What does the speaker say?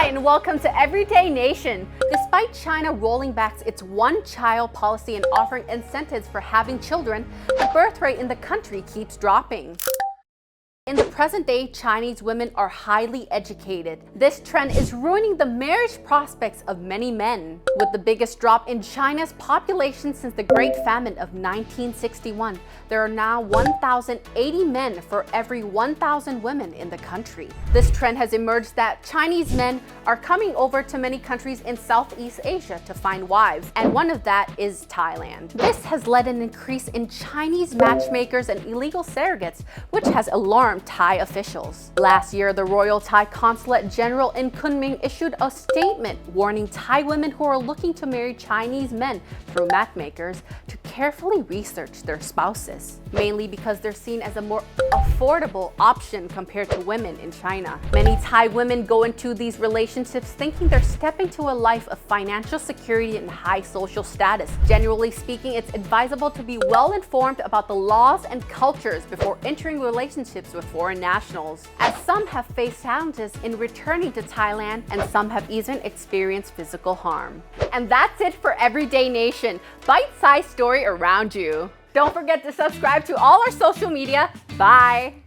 Hi, and welcome to Everyday Nation. Despite China rolling back its one-child policy and offering incentives for having children, the birth rate in the country keeps dropping. In the present day, Chinese women are highly educated. This trend is ruining the marriage prospects of many men. With the biggest drop in China's population since the Great Famine of 1961, there are now 1,080 men for every 1,000 women in the country. This trend has emerged that Chinese men are coming over to many countries in Southeast Asia to find wives, and one of that is Thailand. This has led an increase in Chinese matchmakers and illegal surrogates, which has alarmed Thai officials. Last year, the Royal Thai Consulate General in Kunming issued a statement warning Thai women who are looking to marry Chinese men through matchmakers to carefully research their spouses, mainly because they're seen as a more affordable option compared to women in China. Many Thai women go into these relationships thinking they're stepping to a life of financial security and high social status. Generally speaking, it's advisable to be well informed about the laws and cultures before entering relationships with foreign nationals, as some have faced challenges in returning to Thailand and some have even experienced physical harm. And that's it for Everyday Nation, bite-sized story around you. Don't forget to subscribe to all our social media. Bye!